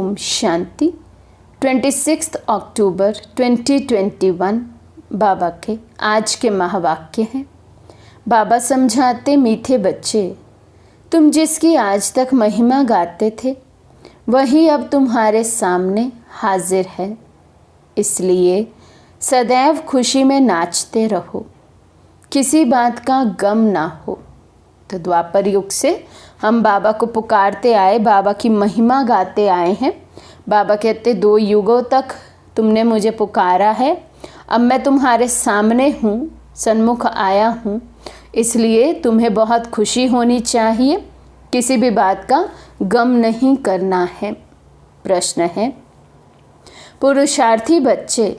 ओम शांति। 26 अक्टूबर 2021 बाबा के आज के महावाक्य हैं। बाबा समझाते, मीठे बच्चे, तुम जिसकी आज तक महिमा गाते थे वही अब तुम्हारे सामने हाजिर है। इसलिए सदैव खुशी में नाचते रहो, किसी बात का गम ना हो। तो द्वापर युग से हम बाबा को पुकारते आए, बाबा की महिमा गाते आए हैं। बाबा कहते 2 युगों तक तुमने मुझे पुकारा है, अब मैं तुम्हारे सामने हूँ, सन्मुख आया हूँ, इसलिए तुम्हें बहुत खुशी होनी चाहिए, किसी भी बात का गम नहीं करना है। प्रश्न है, पुरुषार्थी बच्चे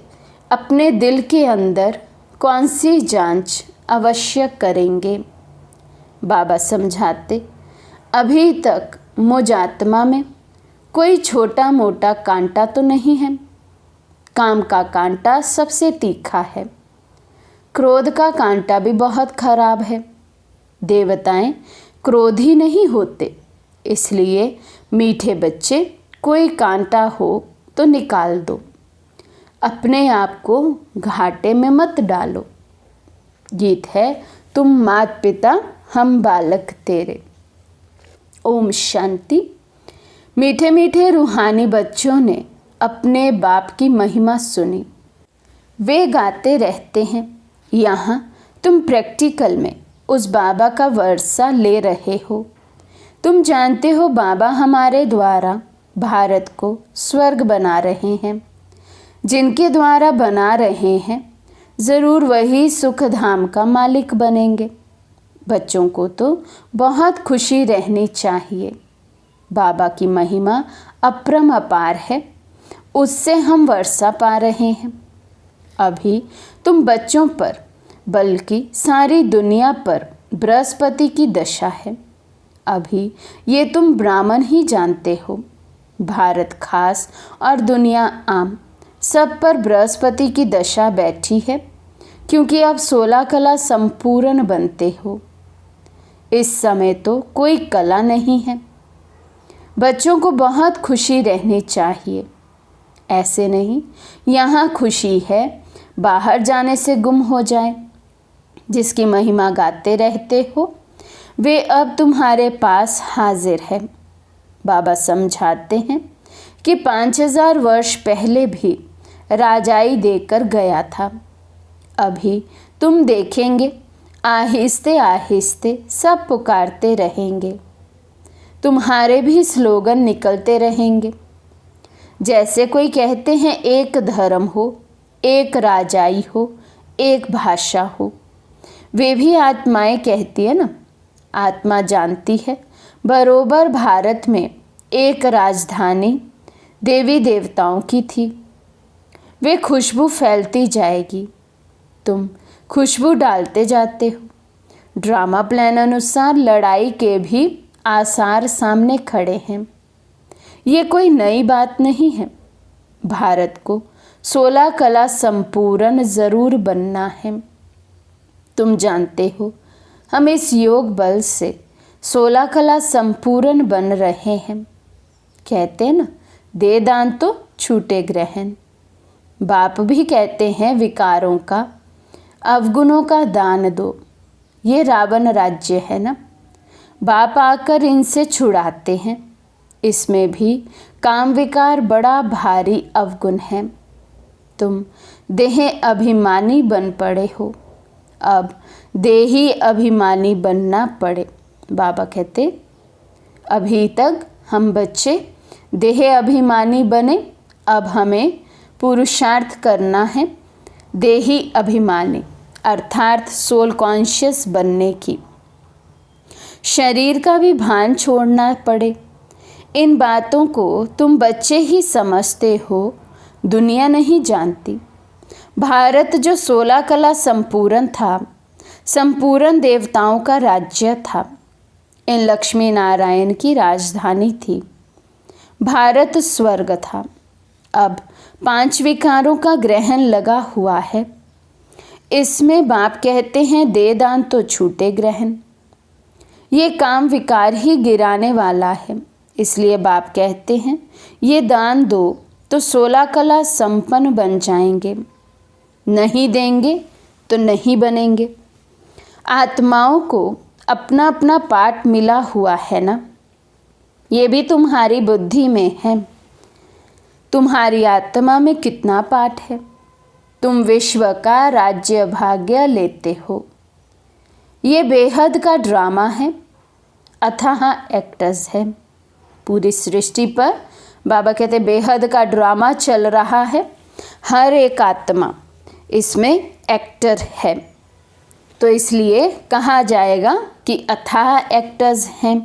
अपने दिल के अंदर कौन सी जांच अवश्य करेंगे? बाबा समझाते, अभी तक मुझ आत्मा में कोई छोटा मोटा कांटा तो नहीं है। काम का कांटा सबसे तीखा है, क्रोध का कांटा भी बहुत खराब है। देवताएं क्रोधी नहीं होते, इसलिए मीठे बच्चे कोई कांटा हो तो निकाल दो, अपने आप को घाटे में मत डालो। गीत है, तुम मात पिता हम बालक तेरे। ओम शांति। मीठे मीठे रूहानी बच्चों ने अपने बाप की महिमा सुनी, वे गाते रहते हैं। यहाँ तुम प्रैक्टिकल में उस बाबा का वर्षा ले रहे हो। तुम जानते हो बाबा हमारे द्वारा भारत को स्वर्ग बना रहे हैं। जिनके द्वारा बना रहे हैं ज़रूर वही सुख धाम का मालिक बनेंगे। बच्चों को तो बहुत खुशी रहनी चाहिए। बाबा की महिमा अपरम अपार है, उससे हम वर्षा पा रहे हैं। अभी तुम बच्चों पर बल्कि सारी दुनिया पर बृहस्पति की दशा है। अभी ये तुम ब्राह्मण ही जानते हो, भारत खास और दुनिया आम सब पर बृहस्पति की दशा बैठी है, क्योंकि अब 16 कला संपूर्ण बनते हो। इस समय तो कोई कला नहीं है। बच्चों को बहुत खुशी रहनी चाहिए। ऐसे नहीं यहाँ खुशी है बाहर जाने से गुम हो जाए। जिसकी महिमा गाते रहते हो वे अब तुम्हारे पास हाजिर है। बाबा समझाते हैं कि 5000 वर्ष पहले भी राजाई देकर गया था। अभी तुम देखेंगे आहिस्ते आहिस्ते सब पुकारते रहेंगे। तुम्हारे भी स्लोगन निकलते रहेंगे। जैसे कोई कहते हैं एक धर्म हो, एक राजाई हो, एक भाषा हो, वे भी आत्माएं कहती है ना। आत्मा जानती है बरोबर भारत में एक राजधानी देवी देवताओं की थी। वे खुशबू फैलती जाएगी, तुम खुशबू डालते जाते हो। ड्रामा प्लान अनुसार लड़ाई के भी आसार सामने खड़े हैं। ये कोई नई बात नहीं है। भारत को 16 कला संपूर्ण ज़रूर बनना है। तुम जानते हो हम इस योग बल से 16 कला संपूर्ण बन रहे हैं। कहते हैं ना, दे दान तो छूटे ग्रहण। बाप भी कहते हैं विकारों का अवगुणों का दान दो। ये रावण राज्य है ना, बाप आकर इनसे छुड़ाते हैं। इसमें भी काम विकार बड़ा भारी अवगुण है। तुम देह अभिमानी बन पड़े हो, अब देही अभिमानी बनना पड़े। बाबा कहते अभी तक हम बच्चे देह अभिमानी बने, अब हमें पुरुषार्थ करना है देही अभिमानी अर्थात सोल कॉन्शियस बनने की। शरीर का भी भान छोड़ना पड़े। इन बातों को तुम बच्चे ही समझते हो, दुनिया नहीं जानती। भारत जो 16 कला संपूर्ण था, संपूर्ण देवताओं का राज्य था, इन लक्ष्मी नारायण की राजधानी थी। भारत स्वर्ग था। अब 5 विकारों का ग्रहण लगा हुआ है। इसमें बाप कहते हैं दे दान तो छूटे ग्रहण। ये काम विकार ही गिराने वाला है, इसलिए बाप कहते हैं ये दान दो तो 16 कला संपन्न बन जाएंगे, नहीं देंगे तो नहीं बनेंगे। आत्माओं को अपना अपना पाठ मिला हुआ है ना, ये भी तुम्हारी बुद्धि में है। तुम्हारी आत्मा में कितना पाठ है। तुम विश्व का राज्य भाग्य लेते हो। ये बेहद का ड्रामा है, अथाह एक्टर्स है। पूरी सृष्टि पर बाबा कहते बेहद का ड्रामा चल रहा है। हर एक आत्मा इसमें एक्टर है, तो इसलिए कहा जाएगा कि अथाह एक्टर्स हैं।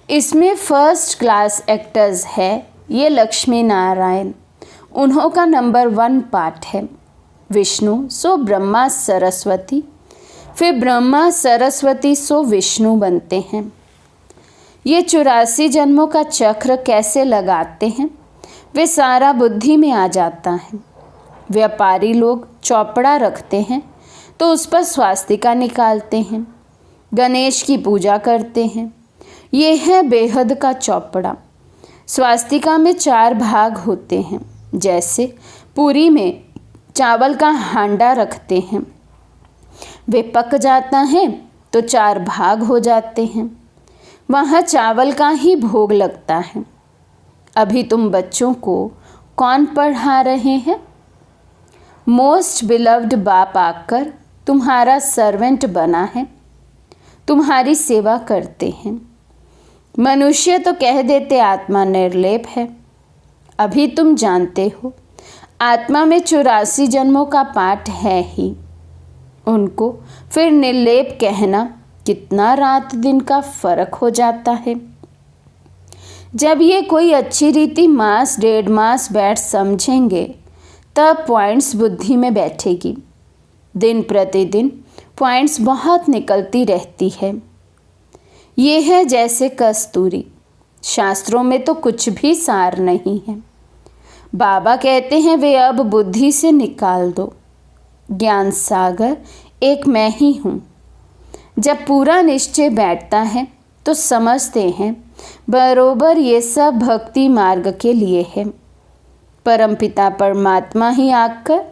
इसमें फर्स्ट क्लास एक्टर्स है ये लक्ष्मी नारायण, उन्हों का नंबर 1 पाठ है। विष्णु सो ब्रह्मा सरस्वती, फिर ब्रह्मा सरस्वती सो विष्णु बनते हैं। ये 84 जन्मों का चक्र कैसे लगाते हैं वे सारा बुद्धि में आ जाता है। व्यापारी लोग चौपड़ा रखते हैं तो उस पर स्वास्तिका निकालते हैं, गणेश की पूजा करते हैं। ये है बेहद का चौपड़ा। स्वास्तिका में 4 भाग होते हैं। जैसे पूरी में चावल का हांडा रखते हैं, वे पक जाता है तो 4 भाग हो जाते हैं। वहाँ चावल का ही भोग लगता है। अभी तुम बच्चों को कौन पढ़ा रहे हैं? मोस्ट बिलव्ड बाप आकर तुम्हारा सर्वेंट बना है, तुम्हारी सेवा करते हैं। मनुष्य तो कह देते आत्मा निर्लेप है। अभी तुम जानते हो आत्मा में 84 जन्मों का पाठ है ही। उनको फिर निर्लेप कहना कितना रात दिन का फर्क हो जाता है। जब ये कोई अच्छी रीति मास 1.5 मास बैठ समझेंगे तब पॉइंट्स बुद्धि में बैठेगी। दिन प्रतिदिन पॉइंट्स बहुत निकलती रहती है। ये है जैसे कस्तूरी, शास्त्रों में तो कुछ भी सार नहीं है। बाबा कहते हैं वे अब बुद्धि से निकाल दो। ज्ञान सागर एक मैं ही हूँ। जब पूरा निश्चय बैठता है तो समझते हैं बरोबर ये सब भक्ति मार्ग के लिए है। परमपिता परमात्मा ही आकर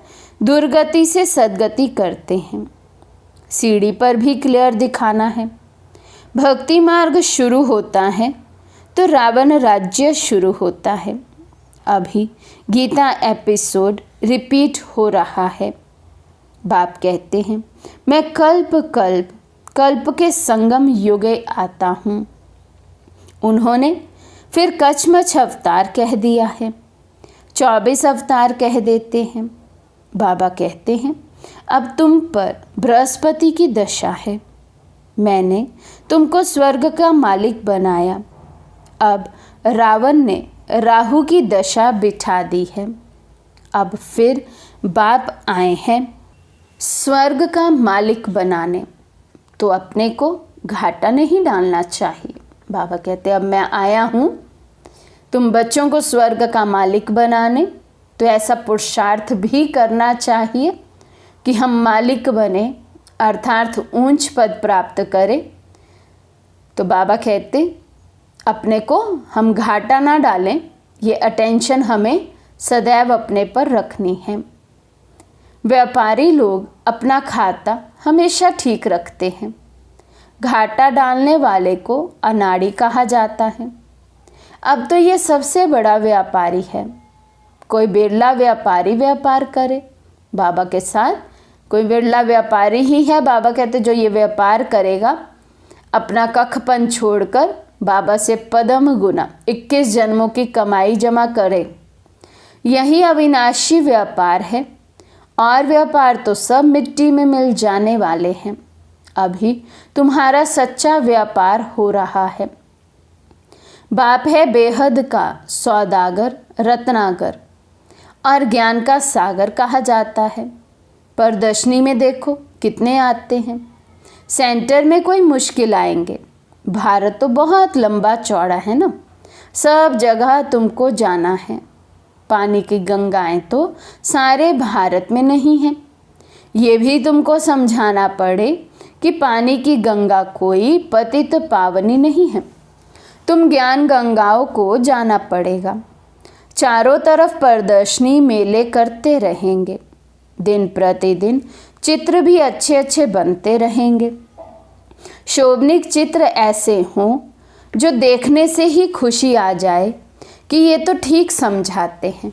दुर्गति से सद्गति करते हैं। सीढ़ी पर भी क्लियर दिखाना है। भक्ति मार्ग शुरू होता है तो रावण राज्य शुरू होता है। अभी गीता एपिसोड रिपीट हो रहा है। बाप कहते हैं मैं कल्प कल्प कल्प के संगम युगे आता हूँ। उन्होंने फिर कचमच अवतार कह दिया है, 24 अवतार कह देते हैं। बाबा कहते हैं अब तुम पर बृहस्पति की दशा है। मैंने तुमको स्वर्ग का मालिक बनाया। अब रावण ने राहु की दशा बिठा दी है। अब फिर बाप आए हैं स्वर्ग का मालिक बनाने, तो अपने को घाटा नहीं डालना चाहिए। बाबा कहते अब मैं आया हूँ तुम बच्चों को स्वर्ग का मालिक बनाने, तो ऐसा पुरुषार्थ भी करना चाहिए कि हम मालिक बने, अर्थात ऊंच पद प्राप्त करें। तो बाबा कहते अपने को हम घाटा ना डालें, ये अटेंशन हमें सदैव अपने पर रखनी है। व्यापारी लोग अपना खाता हमेशा ठीक रखते हैं। घाटा डालने वाले को अनाड़ी कहा जाता है। अब तो ये सबसे बड़ा व्यापारी है। कोई बिरला व्यापारी व्यापार करे बाबा के साथ, कोई बिरला व्यापारी ही है। बाबा कहते जो ये व्यापार करेगा अपना कखपन छोड़कर बाबा से पदम गुना 21 जन्मों की कमाई जमा करे, यही अविनाशी व्यापार है। और व्यापार तो सब मिट्टी में मिल जाने वाले हैं। अभी तुम्हारा सच्चा व्यापार हो रहा है। बाप है बेहद का सौदागर, रत्नागर और ज्ञान का सागर कहा जाता है। प्रदर्शनी में देखो कितने आते हैं। सेंटर में कोई मुश्किल आएंगे। भारत तो बहुत लंबा चौड़ा है ना, सब जगह तुमको जाना है। पानी की गंगाएं तो सारे भारत में नहीं हैं। ये भी तुमको समझाना पड़े कि पानी की गंगा कोई पतित पावनी नहीं है। तुम ज्ञान गंगाओं को जाना पड़ेगा। चारों तरफ प्रदर्शनी मेले करते रहेंगे। दिन प्रतिदिन चित्र भी अच्छे अच्छे बनते रहेंगे। शोभनिक चित्र ऐसे हों जो देखने से ही खुशी आ जाए कि ये तो ठीक समझाते हैं।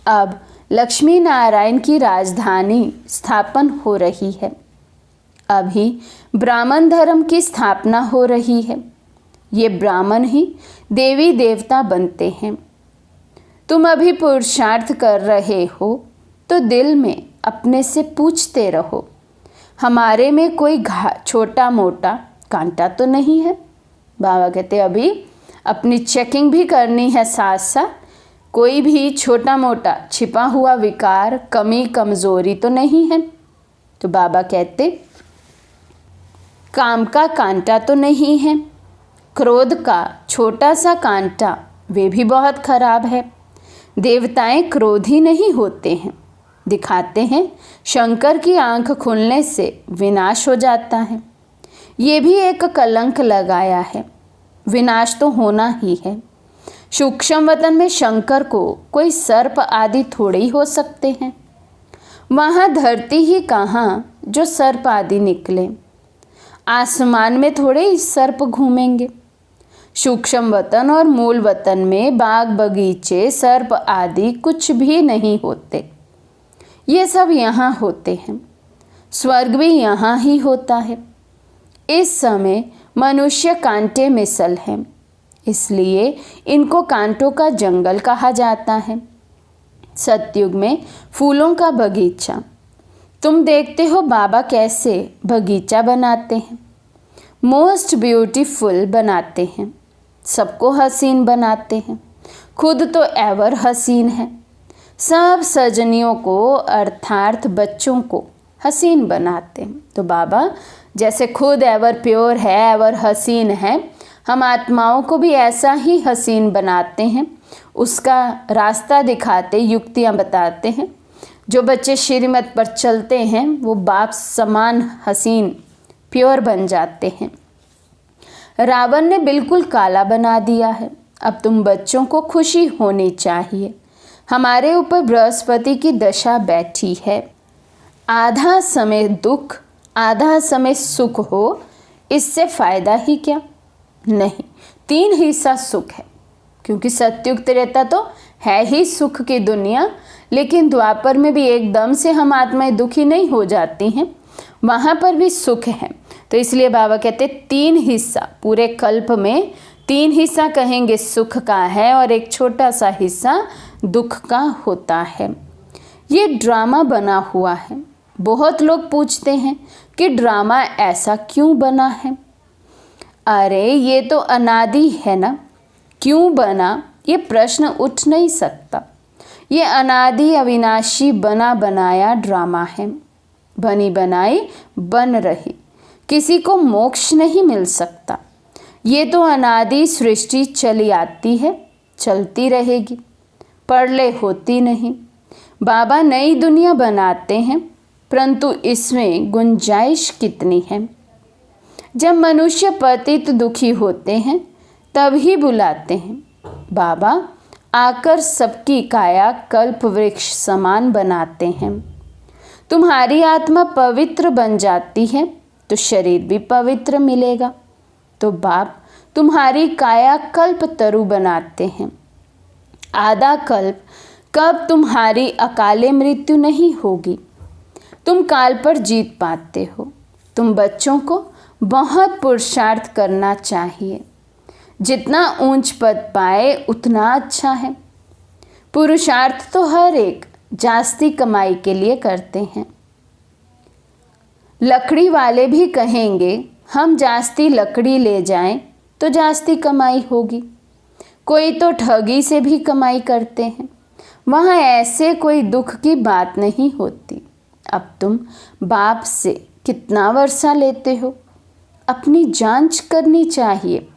अब लक्ष्मी नारायण की राजधानी स्थापन हो रही है। अभी ब्राह्मण धर्म की स्थापना हो रही है। ये ब्राह्मण ही देवी देवता बनते हैं। तुम अभी पुरुषार्थ कर रहे हो तो दिल में अपने से पूछते रहो, हमारे में कोई छोटा मोटा कांटा तो नहीं है। बाबा कहते अभी अपनी चेकिंग भी करनी है, साथ साथ कोई भी छोटा मोटा छिपा हुआ विकार, कमी, कमजोरी तो नहीं है। तो बाबा कहते काम का कांटा तो नहीं है, क्रोध का छोटा सा कांटा वे भी बहुत खराब है। देवताएं क्रोधी नहीं होते हैं, दिखाते हैं शंकर की आंख खुलने से विनाश हो जाता है। ये भी एक कलंक लगाया है, विनाश तो होना ही है। सूक्ष्म वतन में शंकर को कोई सर्प आदि थोड़े ही हो सकते हैं। वहाँ धरती ही कहाँ जो सर्प आदि निकले। आसमान में थोड़े ही सर्प घूमेंगे। सूक्ष्म वतन और मूल वतन में बाग बगीचे सर्प आदि कुछ भी नहीं होते। ये सब यहाँ होते हैं। स्वर्ग भी यहाँ ही होता है। इस समय मनुष्य कांटे मिसल है, इसलिए इनको कांटों का जंगल कहा जाता है। सतयुग में फूलों का बगीचा। तुम देखते हो बाबा कैसे बगीचा बनाते हैं, मोस्ट ब्यूटीफुल बनाते हैं, सबको हसीन बनाते हैं, खुद तो एवर हसीन है। सब सजनियों को अर्थात बच्चों को हसीन बनाते हैं। तो बाबा जैसे खुद एवर प्योर है, एवर हसीन है, हम आत्माओं को भी ऐसा ही हसीन बनाते हैं, उसका रास्ता दिखाते, युक्तियाँ बताते हैं। जो बच्चे श्रीमत पर चलते हैं वो बाप समान हसीन प्योर बन जाते हैं। रावण ने बिल्कुल काला बना दिया है। अब तुम बच्चों को खुशी होनी चाहिए। हमारे ऊपर बृहस्पति की दशा बैठी है। आधा समय दुख, आधा समय सुख हो, इससे फायदा ही क्या? नहीं, 3 हिस्सा सुख है, क्योंकि सतयुग त्रेता तो है ही सुख की दुनिया, लेकिन द्वापर में भी एकदम से हम आत्माएं दुखी नहीं हो जाती हैं, वहाँ पर भी सुख है। तो इसलिए बाबा कहते 3 हिस्सा, पूरे कल्प में 3 हिस्सा कहेंगे सुख का है और एक छोटा सा हिस्सा दुख का होता है। ये ड्रामा बना हुआ है। बहुत लोग पूछते हैं कि ड्रामा ऐसा क्यों बना है। अरे ये तो अनादि है ना, क्यों बना ये प्रश्न उठ नहीं सकता। ये अनादि अविनाशी बना बनाया ड्रामा है, बनी बनाई बन रही, किसी को मोक्ष नहीं मिल सकता। ये तो अनादि सृष्टि चली आती है, चलती रहेगी, परले होती नहीं। बाबा नई दुनिया बनाते हैं, परंतु इसमें गुंजाइश कितनी है। जब मनुष्य पतित दुखी होते हैं तब ही बुलाते हैं। बाबा आकर सबकी काया कल्प वृक्ष समान बनाते हैं। तुम्हारी आत्मा पवित्र बन जाती है तो शरीर भी पवित्र मिलेगा। तो बाप तुम्हारी काया कल्प तरु बनाते हैं। आधा कल्प कब तुम्हारी अकाले मृत्यु नहीं होगी। तुम काल पर जीत पाते हो। तुम बच्चों को बहुत पुरुषार्थ करना चाहिए। जितना ऊंच पद पाए उतना अच्छा है। पुरुषार्थ तो हर एक जास्ती कमाई के लिए करते हैं। लकड़ी वाले भी कहेंगे हम जास्ती लकड़ी ले जाएं तो जास्ती कमाई होगी। कोई तो ठगी से भी कमाई करते हैं, वहाँ ऐसे कोई दुख की बात नहीं होती। अब तुम बाप से कितना वर्षा लेते हो, अपनी जांच करनी चाहिए।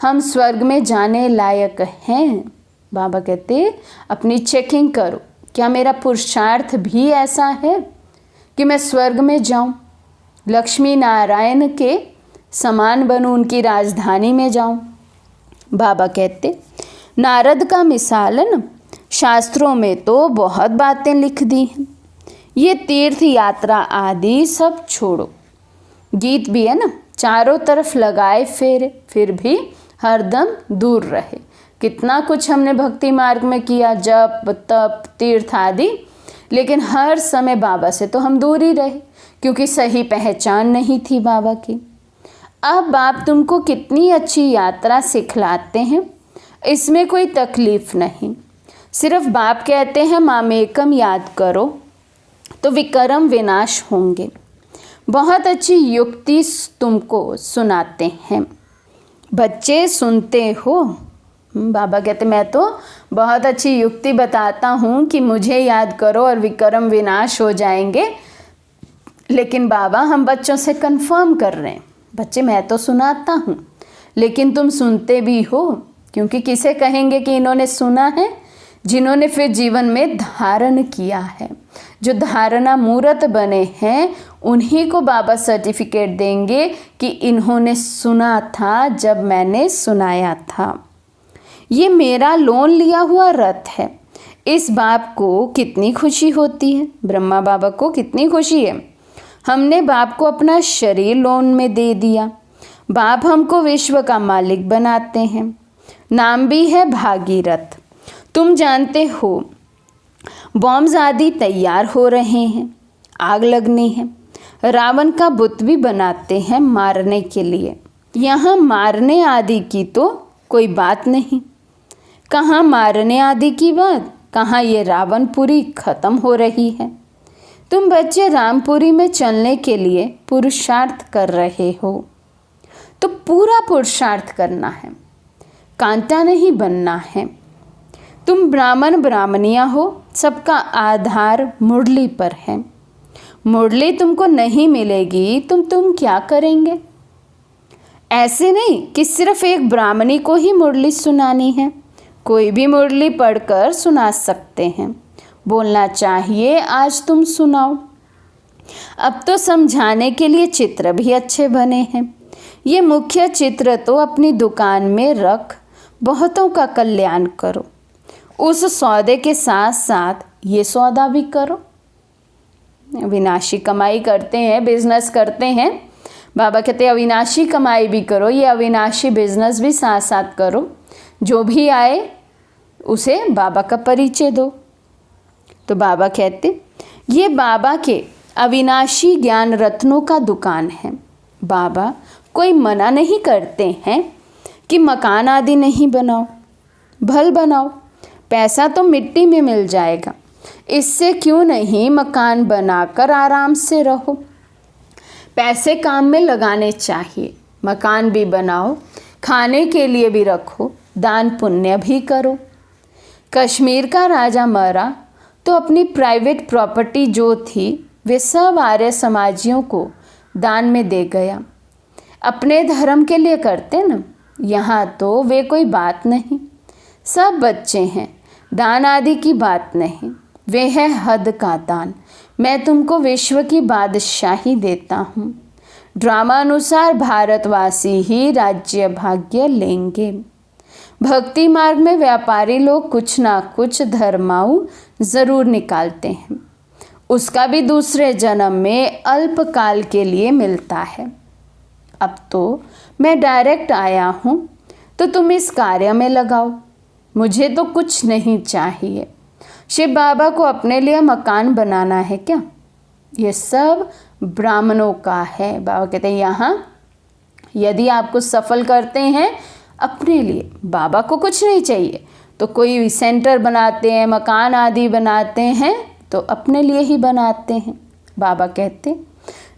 हम स्वर्ग में जाने लायक हैं। बाबा कहते अपनी चेकिंग करो, क्या मेरा पुरुषार्थ भी ऐसा है कि मैं स्वर्ग में जाऊं, लक्ष्मी नारायण के समान बनूं, उनकी राजधानी में जाऊं। बाबा कहते, नारद का मिसालन शास्त्रों में तो बहुत बातें लिख दी हैं, ये तीर्थ यात्रा आदि सब छोड़ो। गीत भी है ना, चारों तरफ लगाए फेरे फिर भी हरदम दूर रहे। कितना कुछ हमने भक्ति मार्ग में किया, जप तप तीर्थ आदि, लेकिन हर समय बाबा से तो हम दूर ही रहे, क्योंकि सही पहचान नहीं थी बाबा की। अब बाप तुमको कितनी अच्छी यात्रा सिखलाते हैं, इसमें कोई तकलीफ नहीं। सिर्फ बाप कहते हैं मामेकम याद करो तो विक्रम विनाश होंगे। बहुत अच्छी युक्ति तुमको सुनाते हैं, बच्चे सुनते हो। बाबा कहते मैं तो बहुत अच्छी युक्ति बताता हूँ कि मुझे याद करो और विक्रम विनाश हो जाएंगे, लेकिन बाबा हम बच्चों से कंफर्म कर रहे हैं, बच्चे मैं तो सुनाता हूँ लेकिन तुम सुनते भी हो, क्योंकि किसे कहेंगे कि इन्होंने सुना है? जिन्होंने फिर जीवन में धारण किया है, जो धारणा मूर्त बने हैं, उन्हीं को बाबा सर्टिफिकेट देंगे कि इन्होंने सुना था जब मैंने सुनाया था। ये मेरा लोन लिया हुआ रथ है। इस बाप को कितनी खुशी होती है, ब्रह्मा बाबा को कितनी खुशी है। हमने बाप को अपना शरीर लोन में दे दिया। बाप हमको विश्व का मालिक बनाते हैं। नाम भी है भागीरथ। तुम जानते हो बॉम्ब्स आदि तैयार हो रहे हैं, आग लगनी है। रावण का बुत भी बनाते हैं मारने के लिए। यहाँ मारने आदि की तो कोई बात नहीं। कहाँ मारने आदि की बात, कहाँ ये रावणपुरी खत्म हो रही है। तुम बच्चे रामपुरी में चलने के लिए पुरुषार्थ कर रहे हो, तो पूरा पुरुषार्थ करना है, कांटा नहीं बनना है। तुम ब्राह्मण ब्राह्मणियाँ हो, सबका आधार मुरली पर है। मुरली तुमको नहीं मिलेगी तुम क्या करेंगे? ऐसे नहीं कि सिर्फ एक ब्राह्मणी को ही मुरली सुनानी है, कोई भी मुरली पढ़कर सुना सकते हैं। बोलना चाहिए आज तुम सुनाओ। अब तो समझाने के लिए चित्र भी अच्छे बने हैं। ये मुख्य चित्र तो अपनी दुकान में रख बहुतों का कल्याण करो। उस सौदे के साथ साथ ये सौदा भी करो। अविनाशी कमाई करते हैं, बिजनेस करते हैं। बाबा कहते हैं अविनाशी कमाई भी करो, ये अविनाशी बिजनेस भी साथ साथ करो। जो भी आए उसे बाबा का परिचय दो। तो बाबा कहते ये बाबा के अविनाशी ज्ञान रत्नों का दुकान है। बाबा कोई मना नहीं करते हैं कि मकान आदि नहीं बनाओ, भल बनाओ, पैसा तो मिट्टी में मिल जाएगा, इससे क्यों नहीं मकान बनाकर आराम से रहो। पैसे काम में लगाने चाहिए, मकान भी बनाओ, खाने के लिए भी रखो, दान पुण्य भी करो। कश्मीर का राजा मरा तो अपनी प्राइवेट प्रॉपर्टी जो थी वे सब आर्य समाजियों को दान में दे गया। अपने धर्म के लिए करते ना, यहाँ तो वे कोई बात नहीं, सब बच्चे हैं, दान आदि की बात नहीं, वे है हद का दान। मैं तुमको विश्व की बादशाही देता हूँ। ड्रामा अनुसार भारतवासी ही राज्य भाग्य लेंगे। भक्ति मार्ग में व्यापारी लोग कुछ ना कुछ धर्माऊ ज़रूर निकालते हैं, उसका भी दूसरे जन्म में अल्पकाल के लिए मिलता है। अब तो मैं डायरेक्ट आया हूँ तो तुम इस कार्य में लगाओ, मुझे तो कुछ नहीं चाहिए। शिव बाबा को अपने लिए मकान बनाना है क्या? ये सब ब्राह्मणों का है। बाबा कहते हैं यहाँ यदि आप कुछ सफल करते हैं अपने लिए, बाबा को कुछ नहीं चाहिए, तो कोई सेंटर बनाते हैं, मकान आदि बनाते हैं तो अपने लिए ही बनाते हैं। बाबा कहते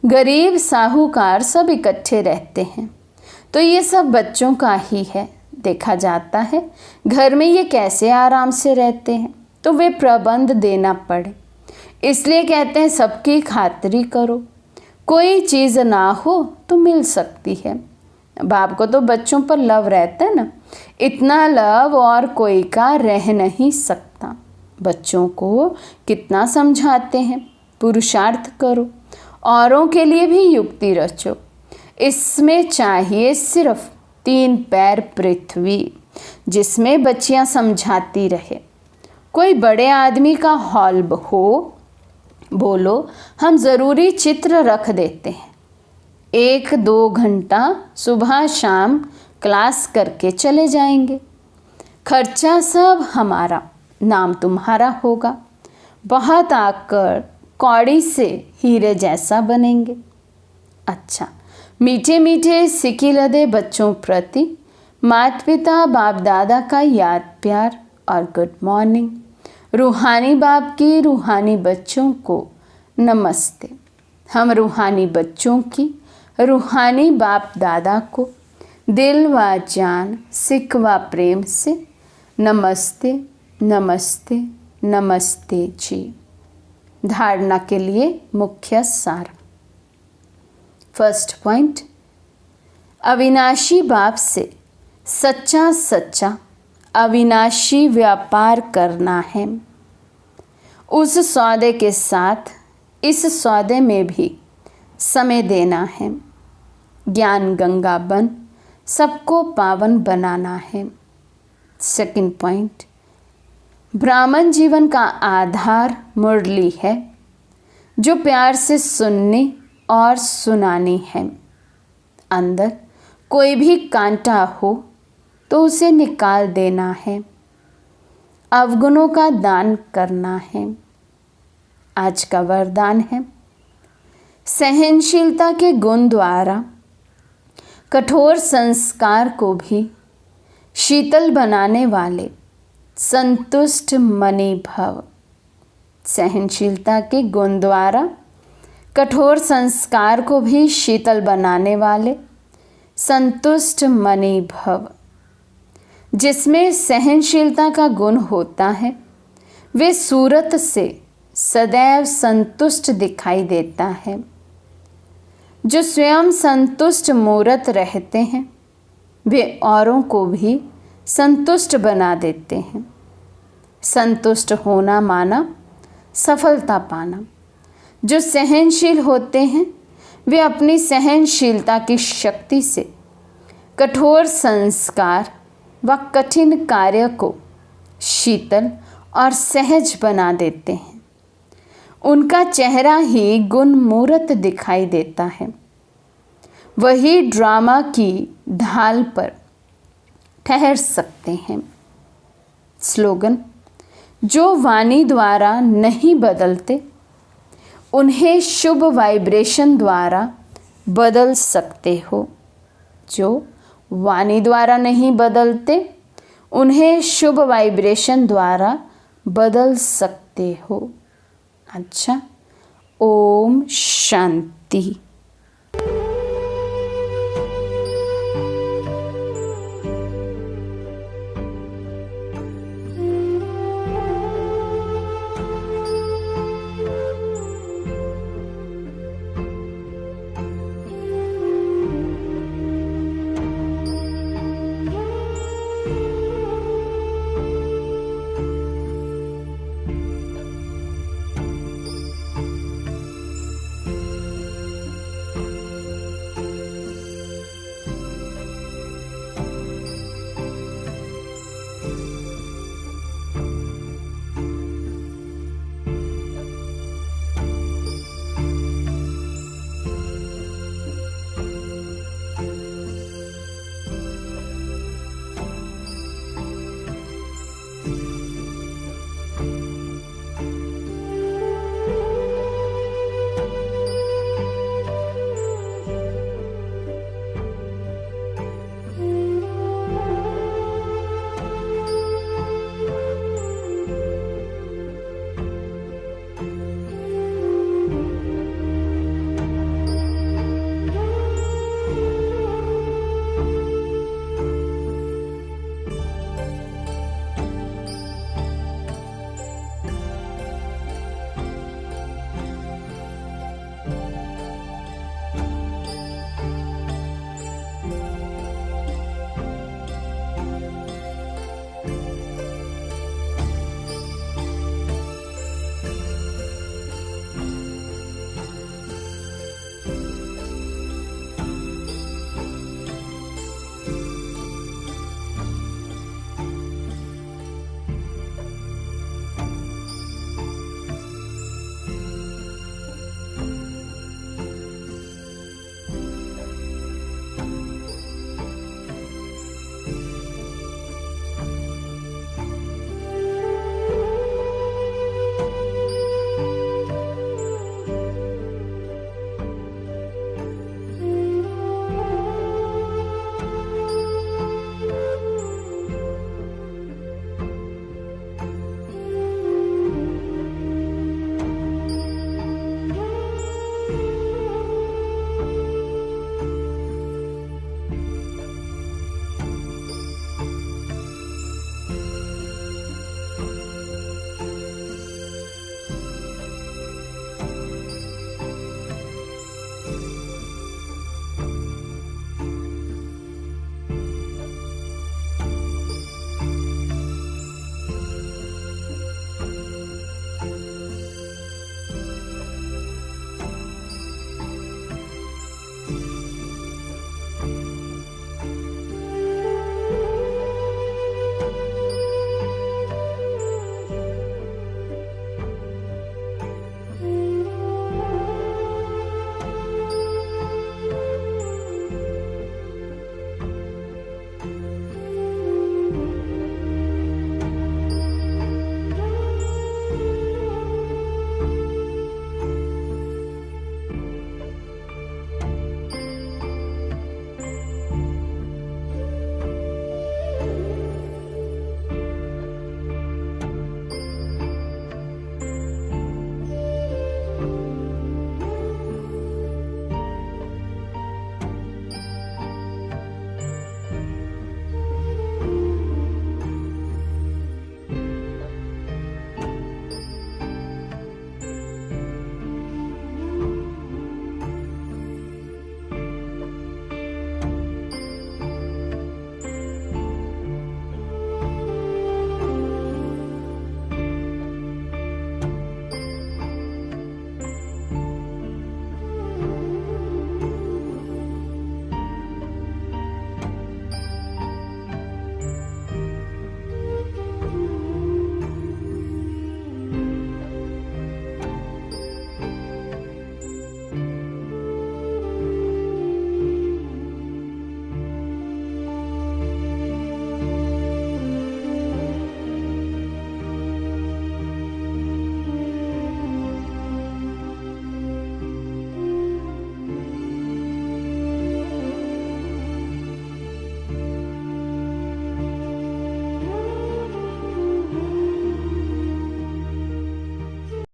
गरीब साहूकार सब इकट्ठे रहते हैं, तो ये सब बच्चों का ही है। देखा जाता है घर में ये कैसे आराम से रहते हैं, तो वे प्रबंध देना पड़े। इसलिए कहते हैं सबकी खातिरी करो, कोई चीज़ ना हो तो मिल सकती है। बाप को तो बच्चों पर लव रहता है ना, इतना लव और कोई का रह नहीं सकता। बच्चों को कितना समझाते हैं, पुरुषार्थ करो, औरों के लिए भी युक्ति रचो। इसमें चाहिए सिर्फ 3 पैर पृथ्वी, जिसमें बच्चियां समझाती रहे। कोई बड़े आदमी का हॉल हो, बोलो, हम ज़रूरी चित्र रख देते हैं। 1-2 घंटा सुबह शाम क्लास करके चले जाएंगे। खर्चा सब हमारा, नाम तुम्हारा होगा। बहुत आकर कौड़ी से हीरे जैसा बनेंगे। अच्छा, मीठे मीठे सिक्के लदे बच्चों प्रति माता पिता बाप दादा का याद प्यार और गुड मॉर्निंग। रूहानी बाप की रूहानी बच्चों को नमस्ते। हम रूहानी बच्चों की रूहानी बाप दादा को दिल व जान सिक व प्रेम से नमस्ते नमस्ते नमस्ते जी। धारणा के लिए मुख्य सार। फर्स्ट पॉइंट, अविनाशी बाप से सच्चा सच्चा अविनाशी व्यापार करना है। उस सौदे के साथ इस सौदे में भी समय देना है। ज्ञान गंगा बन सबको पावन बनाना है। सेकंड पॉइंट, ब्राह्मण जीवन का आधार मुरली है, जो प्यार से सुननी और सुनानी है। अंदर कोई भी कांटा हो तो उसे निकाल देना है। अवगुणों का दान करना है। आज का वरदान है, सहनशीलता के गुण द्वारा कठोर संस्कार को भी शीतल बनाने वाले संतुष्ट मनी भव। सहनशीलता के गुण द्वारा कठोर संस्कार को भी शीतल बनाने वाले संतुष्ट मनी भव। जिसमें सहनशीलता का गुण होता है वे सूरत से सदैव संतुष्ट दिखाई देता है। जो स्वयं संतुष्ट मूरत रहते हैं वे औरों को भी संतुष्ट बना देते हैं। संतुष्ट होना माना सफलता पाना। जो सहनशील होते हैं वे अपनी सहनशीलता की शक्ति से कठोर संस्कार व कठिन कार्य को शीतल और सहज बना देते हैं। उनका चेहरा ही गुणमूर्त दिखाई देता है। वही ड्रामा की ढाल पर ठहर सकते हैं। स्लोगन, जो वाणी द्वारा नहीं बदलते उन्हें शुभ वाइब्रेशन द्वारा बदल सकते हो। जो वाणी द्वारा नहीं बदलते उन्हें शुभ वाइब्रेशन द्वारा बदल सकते हो। अच्छा, ओम शांति।